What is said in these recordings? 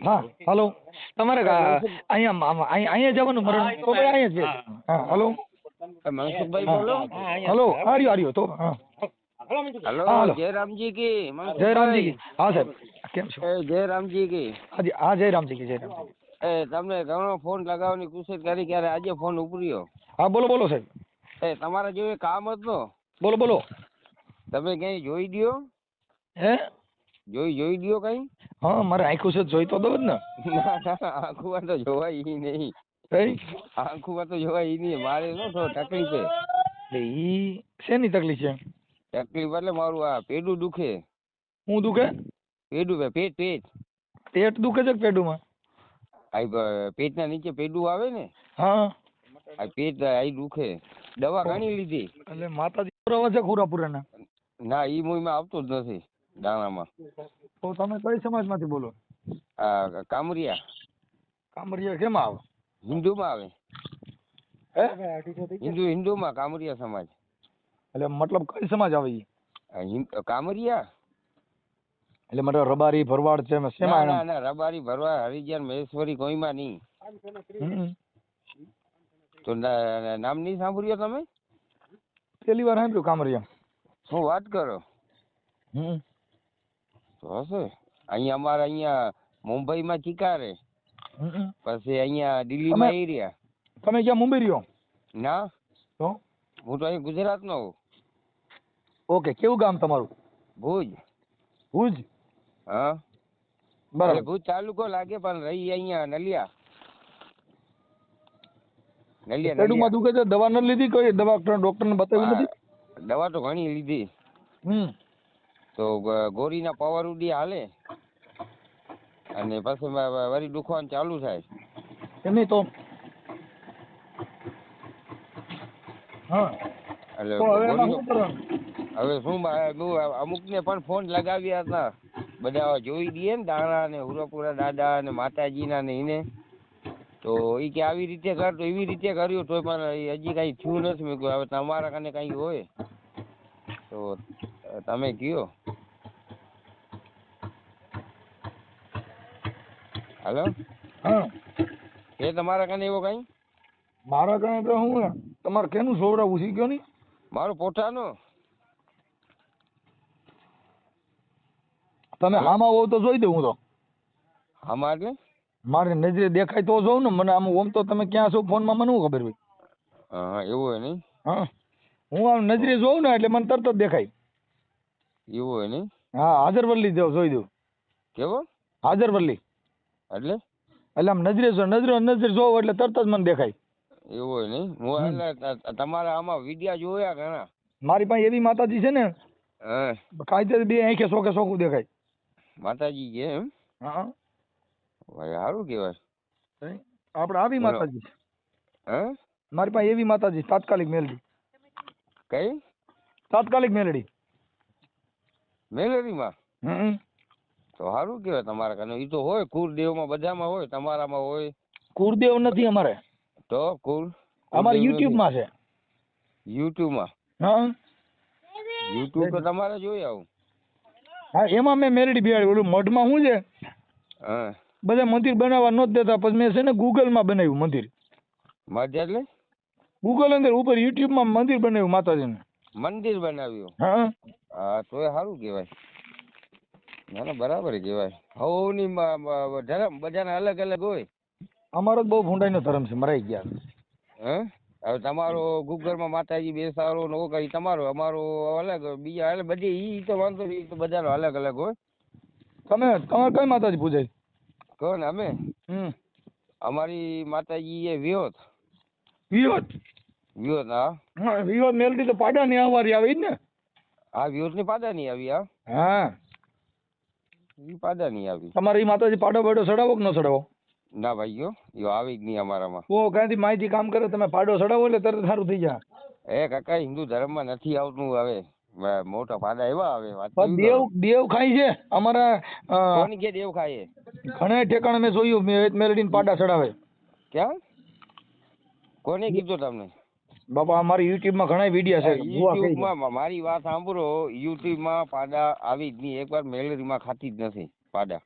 હા હાલો તમારે અહીંયા જવાનું મરણ તો ભાઈ અહીંયા છે હા હાલો મનસુખભાઈ બોલો. હાલો આર્યો તો હા हेलो जयरामजी की જયરામજી હા સાહેબ કેમ છો जयरामजी की હા જયરામજી કી જયરામજી તમને ઘણો ફોન લગાવવાની કોશિશ કરી ક્યારે આજે ફોન ઉપર્યો. હા બોલો બોલો સાહેબ તમારા જેવું કામ હતું બોલો બોલો તમે ક્યાંય જોઈ દ્યો હે જોઈ દ્યો કઈ હા મારે આંખું છે જોઈ તો દો જ ને આંખુમાં તો જોવાય ઈ નહીં કઈ આંખુમાં તો જોવાય ઈ નહીં મારે નો થોડો તકલીફ છે ઈ શેની તકલીફ છે તકલીફ એટલે મારું આ પેડું દુખે હું દુખે પેડું પેટ પેટ દુખે છે કે પેડુમાં આ પેટના નીચે પેડું આવે ને હા આ પેટ આ દુખે દવા ઘણી લીધી એટલે માતાજી પુરાવા છે ખુરાપુરાના ના ઈ મુઈમાં આવતું જ નથી દાણામાં. તો તમે કઈ સમાજમાંથી બોલો આ કામરિયા કામરિયા કેમ આવે હિન્દુમાં આવે હે હિન્દુમાં કામરિયા સમાજ એટલે મતલબ કઈ સમાજ આવે ઈ કામરિયા એટલે મતલબ રબારી ભરવાડ છે શેમાં ના રબારી ભરવાડ હરિજન મહેશ્વરી કોઈમાં નહીં. તો નામ નહીં સાંભળ્યો તમે પેલી વાર સાંભળ્યું કામરિયા શું વાત કરો તો હશે અહીંયા અમારે અહીંયા મુંબઈમાં ચિકારે પછી અહીંયા દિલ્હીમાં એરિયા. તમે ક્યાં મુંબઈ રહ્યો ના તો હું તો અહીં ગુજરાતનો હું. ઓકે કેવું ગામ તમારું ભુજ ભુજ હા બરાબર ભુજ તાલુકો લાગે પણ રહી અહીંયા નલિયા પેડુમાં દુખે છે દવા નથી લીધી કોઈ દવા ડોક્ટર ને બતાવી નથી દવા તો ઘણી લીધી તો ગોળીના પાવર ઉડી હાલે અને પછી વળી દુખવાનું ચાલુ થાય એમની તો હા એટલે હવે શું અમુક ને પણ ફોન લગાવ્યા હતા બધા જોઈ દઈએ ને દાણા ને હુરાપુરા દાદા ને માતાજીના ને એને તો એ કે આવી રીતે કર તો એવી રીતે કર્યું તો પણ હજી કઈ થયું નથી. મેં કહ્યું હવે તમારા કને કઈ હોય તો તમે કયો. હાલો હા એ તમારા કને એવો કઈ મારા કને તો હું તમારે કેનું સોવડાવું છે કયો નહીં મારો પોતાનો તમે આમાં હોવ તો જોઈ દઉં હું તો આમાં એટલે મારી નજરે દેખાય તો જોઉં ને મને આમ ઓમ તો તમે ક્યાં છો ફોનમાં મને શું ખબર હોય હા એવું હોય નહીં હા હું આમ નજરે જોઉં ને એટલે મને તરત જ દેખાય એવું હોય નહીં હા હાજરવલ્લી જોઈ દઉં કેવો હાજરવલ્લી એટલે આમ નજરે નજર જોઉં એટલે તરત જ મને દેખાય એવું હોય નહીં હું એટલે તમારા આમાં વિડિયા જોયા ઘણા મારી પાસે એવી માતાજી છે ને હા કાંઈ બે આંખે સોખે સોખું દેખાય માતાજી કે એમ હા ભાઈ સારું કહેવાય આપણે આવી માતાજી હા મારી પાસે એવી માતાજી તાત્કાલિક મેલડી કઈ તાત્કાલિક મેલડી મેલેરીમાં તો સારું કહેવાય તમારા કને એ તો હોય કુળદેવમાં બધામાં હોય તમારામાં હોય કુળદેવ નથી અમારે તો કુળ અમારે યુટ્યુબમાં છે યુટ્યુબમાં હા યુટ્યુબ તો તમારે જોઈ આવું હા એમાં મેં મેલડી બિહાડી ઓલું મઢમાં શું છે હા બધા મંદિર બનાવવા નહોતા દેતા પછી મેં છે ને ગૂગલમાં બનાવ્યું મંદિર મધ એટલે ગૂગલ અંદર ઉપર યુટ્યુબમાં મંદિર બનાવ્યું માતાજીનું મંદિર બનાવ્યું હા હા તો એ સારું કહેવાય ના ના બરાબર કહેવાય હવની ધર્મ બધાના અલગ અલગ હોય અમારો બહુ ભૂંડાઈનો ધર્મ છે મરાઈ ગયા હે હવે તમારો ગૂગલમાં માતાજી બેસાડો નો કરી તમારો અમારો અલગ બીજા એટલે બધી ઈ તો વાંધો નહીં ઈ તો બધાનો અલગ અલગ હોય. તમારે કઈ માતાજી પૂજાય કહો ને અમે અમારી માતાજી એ વિહોત વિહોત હા વિહોત મેલડી તો પાડા ની આવવારી આવે ઈ ને હા વિહોત ની પાદા નહીં આવી હા ઈ પાદા નહીં આવી તમારે ઈ માતાજી પાડો બાડો ચડાવો કે ન ચડાવો ના ભાઈઓ યો આવી જ નહીં અમારામાં ઓ ક્યાંથી માહિતી કામ કરે તમે પાડો ચડાવો એટલે તરત સારું થઈ જાય એ કાકા હિન્દુ ધર્મમાં નથી આવતું હવે મોટા પાદા એવા આવે દેવ ખાય છે અમારા કોની કે દેવ ખાય ઘણા ઠેકાણે મેં જોયું મેલડીને પાડા ચડાવે ક્યાં કોને કીધું તમને બાપા અમારી યુટ્યુબમાં ઘણા વિડિયા છે યુટ્યુબમાં મારી વાત સાંભળો યુટ્યુબમાં પાડા આવી જ નહીં એકવાર મેલેરીમાં ખાતી જ નથી પાડા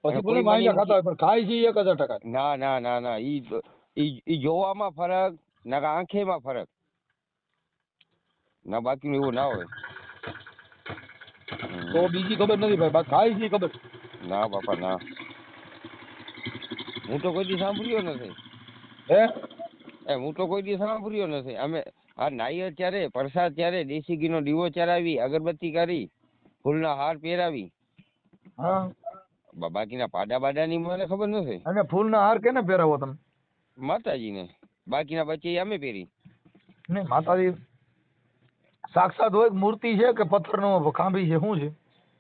પછી ભલે કોઈ માંગ્યા મને ખાતા હોય પણ ખાય છે 1000%. ના ના ના ના ઈ જોવામાં ફરક ના આંખેમાં ફરક ના બાકી એવું ના હોય. તો બીજી ખબર નથી ભાઈ, બાકી ખાય છે ઈ ખબર. ના બાપા ના, હું તો કોઈ દી સાંભળ્યો નથી. હે હું તો કોઈ દી સાંભળ્યો નથી. અમે આ નાઈએ ત્યારે પ્રસાદ ત્યારે દેશી ઘીનો દીવો ચડાવી, અગરબત્તી કરી, ફૂલના હાર પહેરાવી, હા બાકીના પાડા બાડાની મને ખબર નથી. અને ફૂલના હાર કેને પહેરાવો તમે? માતાજીને. બાકીના બચ્ચે અમે પહેરી. નહીં, માતાજી સાક્ષાત હોય કે મૂર્તિ છે કે પથ્થરનો ખાંભી છે, શું છે?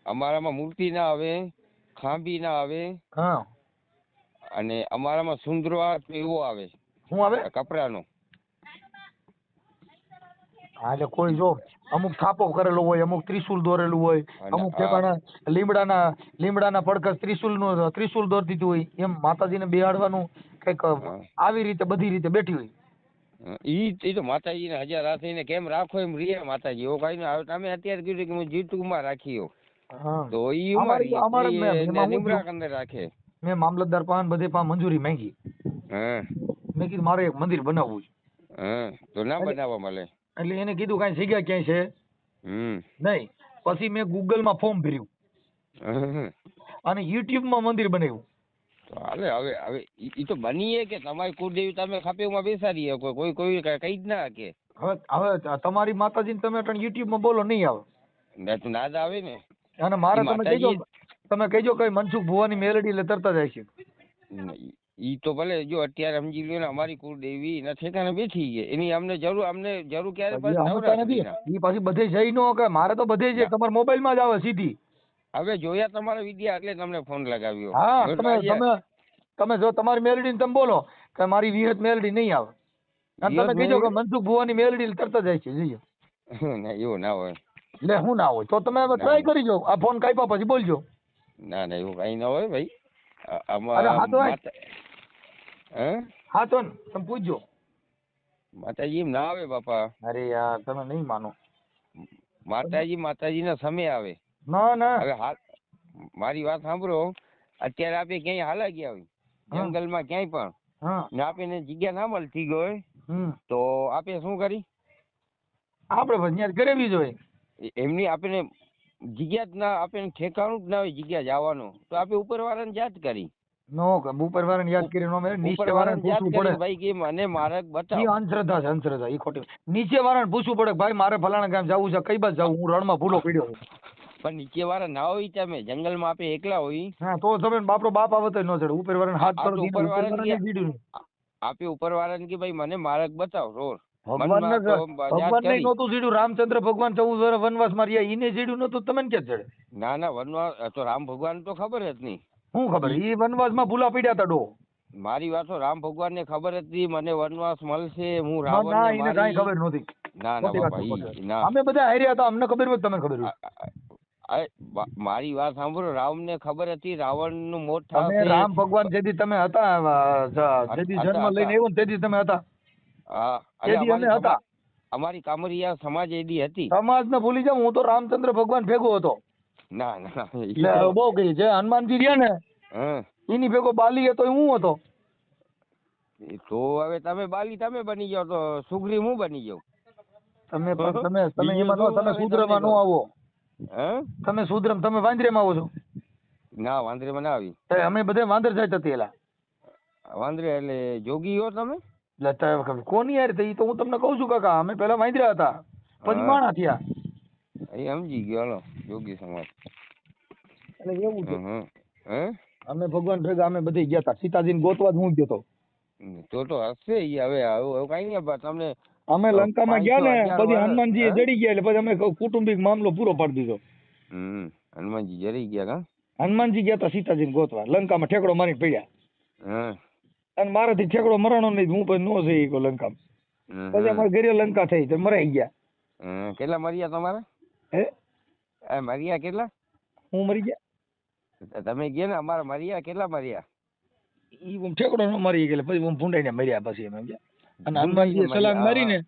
અમારામાં મૂર્તિ ના આવે, ખાંભી ના આવે, હા અને અમારામાં સુંદરો એવો આવે, શું આવે? કપડાનો. હા એટલે કોઈ જો અમુક થાપો કરેલો હોય, અમુક ત્રિશુલ દોરેલું હોય, અને અમુક ઠેકાણા લીમડાના પડકસ ત્રિશુલ દોરી દીધું હોય, એમ માતાજીને બેહાડવાનું કઈક આવી રીતે બધી રીતે બેઠી હોય. ઈ તો માતાજીને 1000 હાથ થઈને કેમ રાખો એમ રે માતાજી. એવો કઈ ના. તમે અત્યારે કીધું કે હું જીતુમાં રાખી તો ઈ ઉમારી નિમરા કંદે રાખે. મેં મામલતદાર પાન બધે પા મંજૂરી માંગી. હા મેં કીધું મારે એક મંદિર બનાવવું છે. હા તો ના બનાવવા મળે. એટલે એને કીધું કાંઈ જગ્યા ક્યાંય છે નહીં. પછી મેં ગૂગલમાં ફોર્મ ભર્યું અને યુટ્યુબમાં મંદિર બનાવ્યું. તો હાલે. હવે ઈ તો બનીએ કે તમારી કુળદેવી તમે ખાપેમાં બેસાડીએ, કોઈ કઈ જ ના કે. હવે તમારી માતાજીને તમે યુટ્યુબમાં બોલો નહીં આવે. તું ના જ આવે ને. અને મારે તમે કહેજો કઈ મનસુખ ભુવાની મેલડી એટલે તરત જ આવશે. ઈ તો ભલે જો અત્યારે સમજી લ્યો ને અમારી કુળદેવી એના ઠેકાણે બેઠી છે, એની અમને જરૂર ક્યારે નથી. ઈ પાછી બધે જઈ નો કે મારે તો બધે છે, તમારા મોબાઈલમાં જ આવે સીધી. હવે જોયા તમારા વિડિયા એટલે તમને ફોન લગાવ્યો. હા તમે જો તમારી મેલડી તમે બોલો કે મારી વિહત મેલડી નહીં આવે, અને તમે કીધો કે મનસુખ ભુવાની મેલડી તરત જ આવશે. જઈએ ના એવું ના હોય. એટલે શું ના હોય? તો તમે ટ્રાય કરી જો, આ ફોન કાપ્યા પછી બોલજો. ના ના એવું કઈ ના હોય ભાઈ. હા તો તમે પૂછજો. માતાજી એમ ના આવે બાપા. અરે યાર તમે નહીં માનો. માતાજીના સમય આવે. ના ના હવે મારી વાત સાંભળો. અત્યારે આપણે ક્યાંય હાલા ગયા હોય જંગલમાં ક્યાંય પણ ને આપણે જગ્યા ના મળતી ગઈ તો આપણે શું કરી? આપણે બસ કરેવી જોઈએ. એમની આપણે જગ્યા જ ના, આપણે ઠેકાણું જ ના હોય જગ્યા જવાનું, તો આપણે ઉપરવાળાને યાદ કરી. નો કે ઉપરવાળાને યાદ કરી નો મેરે, નીચેવાળાને પૂછવું પડે ભાઈ કે મને માર્ગ બતાવો. ઈ અંધશ્રદ્ધા છે, અંધશ્રદ્ધા. ઈ ખોટી. નીચેવાળાને પૂછવું પડે ભાઈ મારે ફલાણા ગામ જવું છે, કઈ બાજુ જવું, હું રણમાં ભૂલો પડ્યો છું. પણ નીચેવાળા ના હોય, તમે જંગલમાં આપણે એકલા હોય. હા તો તમે બાપરો બાપ આવે તો ન ચડે. ઉપરવાળાને હાથ કરો. આપણે ઉપરવાળાને કે ભાઈ મને માર્ગ બતાવો રોડ. ભગવાન ને નહોતું જીડ્યું. રામચંદ્ર ભગવાન 14 વર્ષ વનવાસ માં રહ્યા, ઈને જીડ્યું નહોતું. તમે ક્યાં ચડે? ના ના વનવાસ તો રામ ભગવાન તો ખબર જ નહીં. શું ખબર? ઈ વનવાસ માં ભૂલા પડ્યા હતા ડો. મારી વાત રામ ભગવાન ને ખબર હતી મને વનવાસ મળશે, હું રાવણ ને કાંઈ ખબર નહોતી. ના ના બાપા અમે બધા હાર્યા હતા, અમને ખબર હોય, તમે ખબર હોય. મારી વાત સાંભળો. રામ ને ખબર હતી રાવણ નું મોત થશે. રામ ભગવાન જેથી તમે હતા, જેથી જન્મ લઈને આવ્યો તેથી તમે હતા. હા અમારી કામરિયા સમાજ એડી હતી. સમાજ ને ભૂલી જાવ, હું તો રામચંદ્ર ભગવાન ભેગો હતો. ના ના બહુ ગઈ જે હનુમાનજી રહ્યા ને એની ભેગો બાલી હતો, હું હતો. તો હવે તમે બાલી તમે બની જાવ તો સુગ્રી હું બની જાઉં. તમે એમાં તમે સુદ્રમાં નો આવો. તમે સુદ્રમ તમે વાંદરેમાં આવો છો? ના વાંદરેમાં ના આવી. અમે બધે વાંદર જાય હતી. એલા વાંદરે એટલે જોગી હો તમે? એટલે કોની યાર? એ તો હું તમને કઉ છું કાકા, અમે પેલા વાંદરા હતા, પછી માણા થયા. એ સમજી ગયો. હાલો જોગી સમાજ એટલે એવું છે. અમે ભગવાન ભેગા અમે બધે ગયા હતા. સીતાજીને ગોતવા જ હું ગયો તો. તો હશે. હવે કઈ નહીં તમને. અમે લંકામાં ગયા ને પછી હનુમાનજી જડી ગયા એટલે પછી અમે કુટુંબિક મામલો પૂરો પાડી દીધો. હનુમાનજી જડી ગયા કા? હનુમાનજી ગયા હતા સીતાજીને ગોતવા, લંકામાં ઠેકડો મારી પડ્યા. અને મારાથી ઠેકડો મરાણો નહીં, હું પછી નો જઈ ગયો લંકામાં. પછી અમારે ઘરે લંકા થઈ તો મરાઈ ગયા. કેટલા મર્યા તમારા? મર્યા કેટલા? હું મરી ગયા. તમે ગયા ને અમારા મર્યા કેટલા મર્યા? ઈ ઠેકડો ન મરી ગયેલા પછી હું ભૂંડાઈને મર્યા પછી અમે ગયા. અને હનુમાનજી સલાંગ મારીને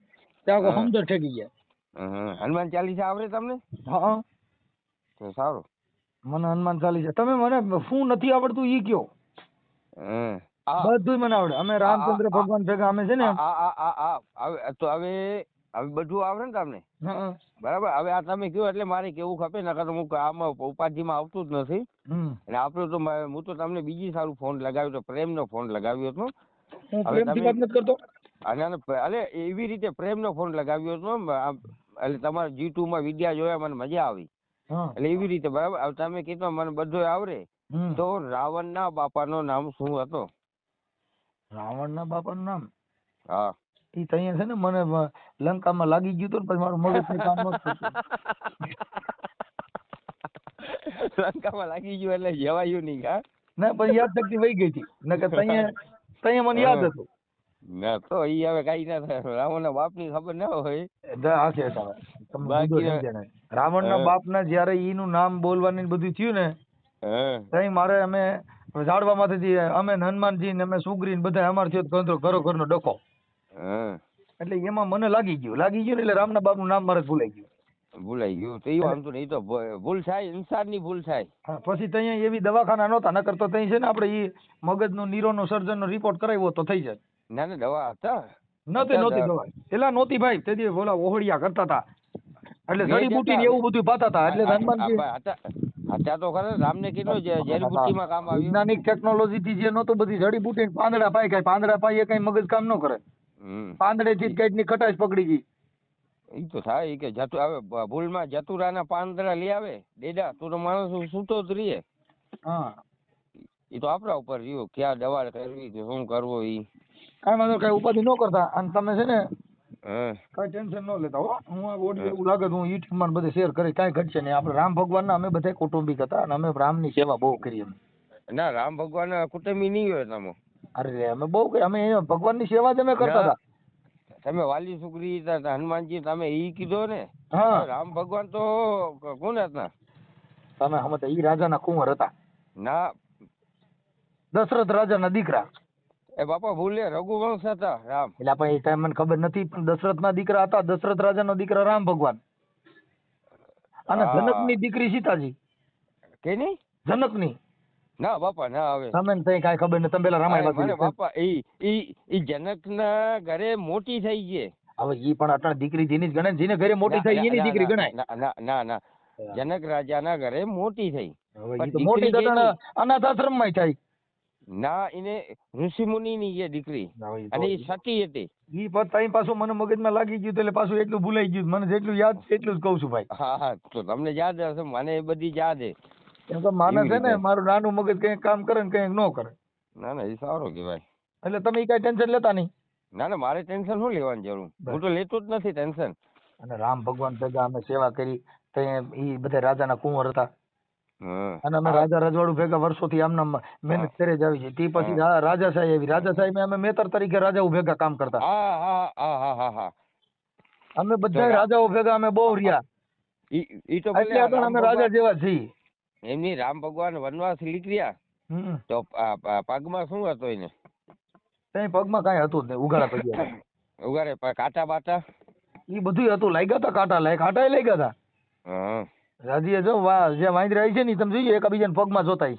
ત્યાં સમદર ઠેકી ગયા. હનુમાન ચાલીસા આવડે તમને? હા તો સારું. મને હનુમાન ચાલીસા તમે મને શું નથી આવડતું ઈ કયો. હમ. આ બધું મને આવડે. અમે રામચંદ્ર ભગવાન ભેગા અમે છે ને. તો હવે બધું આવડે ને તમને હં. બરાબર. હવે આ તમે કયો એટલે મારે કેવું ખપે નકર તો હું આમાં ઉપાધિમાં આવતું જ નથી. અને આપણું તો હું તો તમને બીજી સારું ફોન લગાવ્યો તો પ્રેમનો ફોન લગાવ્યો હતો. હું હવે પ્રેમથી વાત નથી કરતો. અલે એવી રીતે પ્રેમનો ફોન લગાવ્યો હતો એટલે તમારા G2 માં વિડિયા જોયા મને મજા આવી. એટલે એવી રીતે બરાબર. હવે તમે કીધું મને બધું આવડે તો રાવણના બાપાનો નામ શું હતો? રાવણના બાપાનું નામ? હા ઈ તો અહીંયા છે ને મને લંકામાં લાગી ગયું હતું ને પછી મારું મગજ કઈ કામ નહોતું કરતું. લંકામાં લાગી ગયું એટલે જવાયું નહીં કા? ના પણ યાદ શક્તિ વહી ગઈ હતી નકર તઅહીંયા મને યાદ હતું. ના તો ઈ હવે કઈ ના થાય. રાવણના બાપની ખબર ના હોય. રાવણના બાપના જયારે ઈનું નામ બોલવાની બધું થયું ને તઈ મારે અમે ઝાડવામાંથી અમે હનુમાનજી ને અમે સુગ્રી ને બધા અમાર થયો ઘરો ઘરનો ડખો. એટલે એમાં મને લાગી ગયું ને એટલે રામના બાપનું નામ મારે ભૂલાઈ ગયું. તો એ વાંધો નહીં. તો ભૂલ થાય, ઇન્સાનની ભૂલ થાય. પછી ત્યાં એવી દવાખાના નહોતા નકર તો ત્યાં છે ને આપણે ઈ મગજનો નીરોનો સર્જનનો રિપોર્ટ કરાવ્યો તો થઈ જાય. ના દવા હતા નહોતી દવા પેલા નહોતી ભાઈ. તે દી ઓલા ઓહળિયા કરતા હતા એટલે જડીબુટી ને એવું બધું પાતા હતા. એટલે હનુમાનજી હતા તો ખરા. રામને કીધું જડીબુટીમાં કામ આવ્યું. વૈજ્ઞાનિક ટેકનોલોજી થી જે નહોતું બધી જડીબુટી પાંદડા પાય કઈ પાંદડા પાય કઈ મગજ કામ ન કરે. પાંદડે થી કઈક ની ખટાશ પકડી ગઈ. એ તો થાય કે હવે ભૂલમાં જતુરાના પાંદડા લઈ આવે ડેડા તો માણસ સૂતો જ રહીએ. હા એ તો આપણા ઉપર રહ્યું ક્યાં દવા કરવી કે શું કરવું. ઈ કાંઈ વાંધો કઈ ઉપાધિ ન કરતા. અને તમે છે ને કઈ ટેન્શન ન લેતા હો. હું આ ઓડિયો એવું લાગે તો હું યુટ્યુબ માં બધે શેર કરી કાંઈ ઘટશે નહીં. આપણે રામ ભગવાનના અમે બધા કૌટુંબિક હતા અને અમે રામની સેવા બહુ કરી. અમે ના રામ ભગવાન કુટુંબી નહીં હોય તમે. અરે અમે બહુ અમે ભગવાનની સેવા જ અમે કરતા હતા. તમે વાલી સુગ્રી હનુમાનજી તમે ઈ કીધો ને. રામ ભગવાન તો કોણ હતા? તમે સમજતા ઈ રાજાના કુંવર હતા. ના દશરથ રાજાના દીકરા. એ બાપા ભૂલે રઘુવંશ હતા રામ. એટલે આપણે એ ટાઈમ મને ખબર નથી પણ દશરથના દીકરા હતા. દશરથ રાજાનો દીકરા રામ ભગવાન અને જનકની દીકરી સીતાજી. કેની? જનકની. ના બાપા ના આવે તમે કઈ કાંઈ ખબર નથી. તમે પેલા રામાયણ વાંચી બાપા ઈ જનકના ઘરે મોટી થઈ છે. હવે ઈ પણ અટણ દીકરી જેની જ ગણાય. જેને ઘરે મોટી થઈ એની દીકરી ગણાય. ના જનક રાજાના ઘરે મોટી થઈ. મોટી અનાથ આશ્રમમાં થાય. ના એને ઋષિ મુનિ ની જે દીકરી અને એ સતી હતી. ઈ પછી પાછું મને મગજમાં લાગી ગયું એટલે પાછું એટલું ભૂલાઈ ગયું. મને જેટલું યાદ એટલું જ કહું છું ભાઈ. હા તો તમને યાદ હશે. મને એ બધી યાદ છે. કેમ કે માણસ છે ને મારું નાનું મગજ કઈક કામ કરે ને કઈક ન કરે. ના એ સારું કહેવાય. એટલે તમે કઈ ટેન્શન લેતા નહીં. ના મારે ટેન્શન શું લેવાની જરૂર? હું તો લેતો જ નથી ટેન્શન. અને રામ ભગવાન ભેગા અમે સેવા કરી. એ બધા રાજાના કુંવર હતા અને અમે રાજા રજવાડું ભેગા વર્ષોથી આમના મહેનત કરે જ આવી છે. તે પછી રાજાશાહી આવી. રાજાશાહી અમે મેતર તરીકે રાજાઓ ભેગા કામ કરતા. અમે બધા રાજાઓ ભેગા અમે બહુ રહ્યા. એટલે અમે રાજા જેવા છીએ. એમની રામ ભગવાન વનવાસ નીકળ્યા તો પગમાં શું હતો એને? કઈ પગમાં કઈ હતું જ નહીં. ઉઘાડા પગ્યા. ઉઘાડે કાંટા બાટા એ બધું હતું. લાગ્યા હતા કાંટા. કાંટા લાગ્યા હતા. રાજીએ જો જે વાંદરા આવી છે ને તમે જોઈએ એકબીજાને પગમાં જોતા.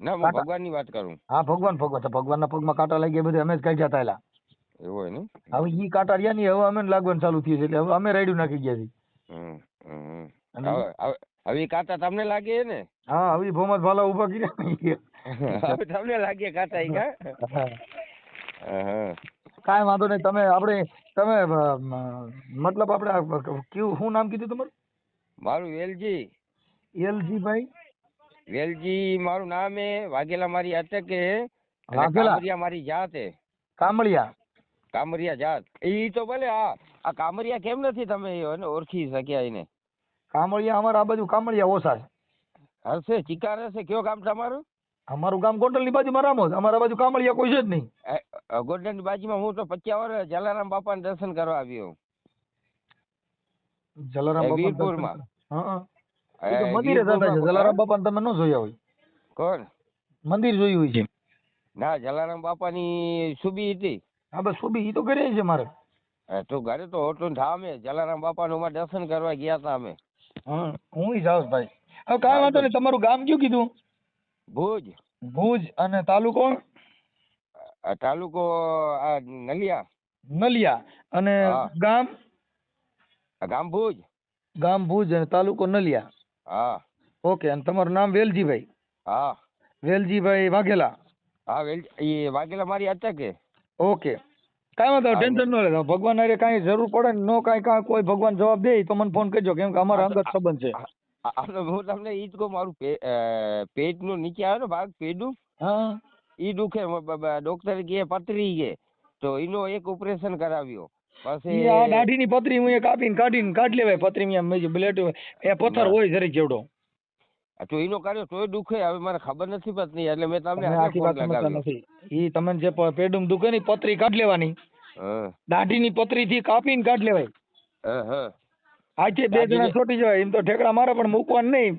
ના હું ભગવાનની વાત કરું. હા ભગવાનના પગમાં કાંટા લાગ્યા બધે અમે જ કાઢ્યા હતા. એવું હોય ને. હવે ઈ કાંટા રહ્યા નહીં. હવે અમે લાગવાનું ચાલુ થયું છે એટલે હવે અમે રાયડું નાખી ગયા છીએ. હવે કાંટા તમને લાગે ને? હા હવે ભોમત ભાલા ઉભા કર્યા. હવે તમને લાગે કાંટા ઈ કા? કાંઈ વાંધો નહીં. તમે મતલબ આપણે કેવું શું નામ કીધું તમારું? મારું વેલજી. ભાઈ વેલજી મારું નામ હે. વાઘેલા મારી અટકે. કામરિયા મારી જાત હે. કામરિયા જાત. ઈ તો ભલે આ કામરિયા કેમ નથી તમે ઓળખી શક્યા એને? કામળિયા અમારા આ બાજુ કામળિયા ઓછા છે. હશે ચિકાર હશે. કયો ગામ તમારું? અમારું ગામ ગોંડલ ની બાજુમાં રામોદ. અમારા બાજુ કામળિયા કોઈ છે જ નહીં. ગોંડલ ની બાજુમાં હું તો 50 વર્ષ જલારામ બાપા ને દર્શન કરવા આવ્યો. જલારામ બાપા વીરપુરમાં. મંદિરે જતા છે. જલારામ બાપા ને તમે ન જોયા હોય. કોણ મંદિર જોયું હોય છે? ના જલારામ બાપા ની સુબી હતી. હા બસ સુબી ઈ તો ઘરે છે મારે. તો ઘરે તો હોટલ ધામે જલારામ બાપા નું દર્શન કરવા ગયા હતા અમે. હું જાઉં ભાઈ. હવે કાંઈ વાંધો નહીં. તમારું ગામ કયું કીધું? ભુજ. ભુજ. અને તાલુકો? તાલુકો આ નલિયા. નલિયા. અને ગામ? ગામ ભુજ. ગામ ભુજ અને તાલુકો નલિયા. હા. ઓકે. અને તમારું નામ વેલજીભાઈ? હા. વેલજીભાઈ વાઘેલા? હા એ વાઘેલા મારી અટકે. ઓકે. કાંઈ વાંધો ટેન્શન ન લેતા. ભગવાન હારે કાંઈ જરૂર પડે ને નો કાંઈ કોઈ ભગવાન જવાબ દે તો મને ફોન કરજો, કેમ કે અમારા અંગત સંબંધ છે. હું તમને ઈ જ કહું, મારું પેટનું નીચે આવે ને ભાગ પેટનું, હા, ઈ દુખે. ડોક્ટર કે પથરી છે તો એનો એક ઓપરેશન કરાવ્યો. પછી આ દાઢીની પથરી હું એ કાઢી લેવાય. પથરી બ્લેડ એ પથ્થર હોય જરીક જેવડો. તો એનો કર્યો તોય દુખે. હવે મને ખબર નથી પડતી એટલે મેં તમને આખી વાત સમજતા નથી. ઈ તમને જે પેડું દુખે ને પથરી કાઢી લેવાની. દાઢીની પથરી થી કાપીને કાઢી લેવાય. આજે 2 જણા છોટી જવાય. એમ તો ઠેકડા મારે પણ મૂકવાનું નહીં.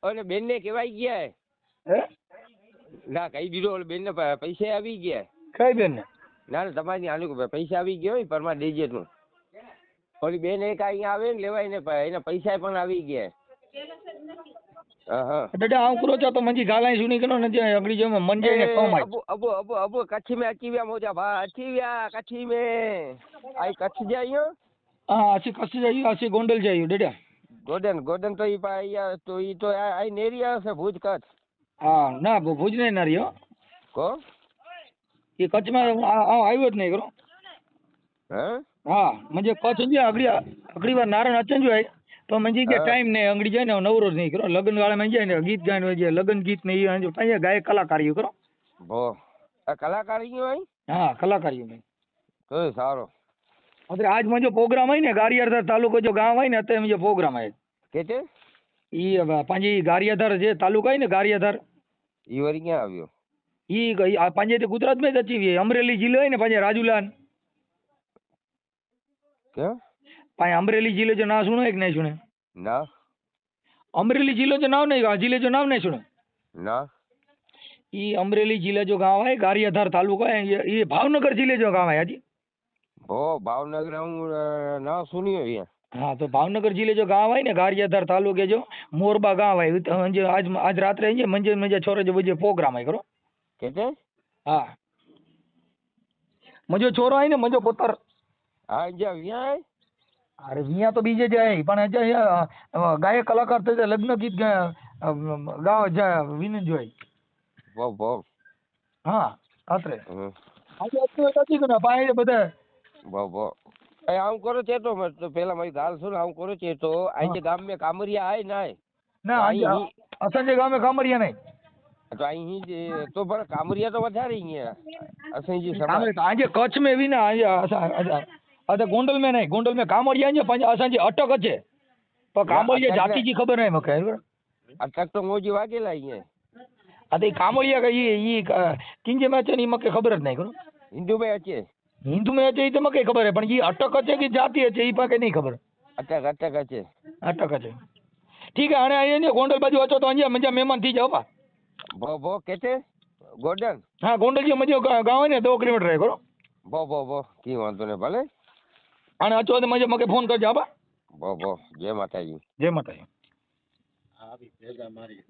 ઓલે બેન ને કેવાય ગયા હે? ના કઈ દીધો. ઓલે બેન ને પૈસા આવી ગયા. કઈ બેન ને? ના તમારી આનું પૈસા આવી ગયા હોય પરમા દેજે તું. ઓલી બેન એક અહીંયા આવે ને લેવાય ને એના પૈસા પણ આવી ગયા. દાદા આવું કરો છો તો મંજી ગાલાઈ સુની કરો ને જે અગડી જેમ મન જાય ને કમાય. અબુ કચ્છી में अची विया मोजा भा अची विया कच्छी में आई कच्छ जाइयो. હા આછી કચ્છી જઈએ, આછી ગોંડલ જઈએ દાદા. ગોડન તો ઈ તો આઈ નેરિયા છે ભુજ કચ્છ. હા ના ભુજ નહીં ના રહ્યો કો એ કચ્છમાં આવ્યો જ નહીં કરો. હા મંજે કચ્છ જે અગડી વાર નારાયણ અચન જો તો મંજી કે ટાઈમ ને અંગડી જાય ને નવરો જ નહીં કરો. લગ્ન વાળા માં જાય ને ગીત ગાય હોય લગ્ન ગીત ને એ અહીંયા ગાય કલાકારીઓ કરો. ભો આ કલાકારી હોય. હા કલાકારીઓ નહીં તો સારો. અત્યારે આજ મંજો પ્રોગ્રામ હોય ને ગારિયાધાર તાલુકો જો ગામ હોય ને અત્યારે મંજો પ્રોગ્રામ હોય કેતે ઈ પાંજી ગારિયાધાર જે તાલુકો હોય ને ગારિયાધાર ઈ વરી ક્યાં આવ્યો? ઈ પાંજે તે ગુજરાતમાં જ અચી અમરેલી જિલ્લો હોય ને પાંજે રાજુલાન કે પાંજે અમરેલી જિલ્લો જો નામ સુનો है कि नहीं सुने? ना अमरेली जिले जो नाम नहीं, जिले जो नाम नहीं सुने ना. ये अमरेली जिले जो गांव है गारियाधार तालुका है, ये भावनगर जिले जो गांव है हाजी. ओ भावनगर हम ना सुनियो ये. हाँ तो भावनगर जिले जो गांव है ना गारियाधार तालुके जो मोरबा गांव है. आज रात रहे मंजे मंजे छोरे जो बजे प्रोग्राम है करो कहते. हाँ मजो छोरो है ने मजो पुत्र. हाँ जा विया है. अरे विया तो बीजे जाए पण गायक कलाकार थे लग्न गीत गाव जा विन જોઈ. બહુ હા આત્રે આજે અત્યારે નથી કે ના પાય બધા બહુ એ આમ કરો છે તો પેલા મારી ગાલ સુન આમ કરો છે તો આજે ગામ મે કામરિયા આય ના અહીં અસંજે ગામે કામરિયા નહીં તો અહીં તો પણ કામરિયા તો વધારે અહીંયા અસંજી સમાજ આજે કચ્છ મે भी ना આજે ગોંડલ में नहीं, गोंडल में कामड़िया है पंज असांजी अटक है पर कामड़िया जाति जी खबर नहीं मके अटक तो मोजी वागेला ही अते कामड़िया का ये किंजे में है मके खबर नहीं करो. हिंदू में अच्छे तो मके खबर है पण ये अटक है कि जाति है ये पाके नहीं खबर. अटक अच्छे ठीक है आने आइए गोंडल बाजू अचो तो अंजा मजा मेहमान थी जाओ बा बो कहते गोंडल. हाँ गोंडल जी मजे गाँव है ने 2 किलोमीटर है करो बो की वांधो ने भले અને અચો તો મજે મકે ફોન કરજો બા. બો જય માતાજી. જય માતાજી. હા ભી ભેગા મારી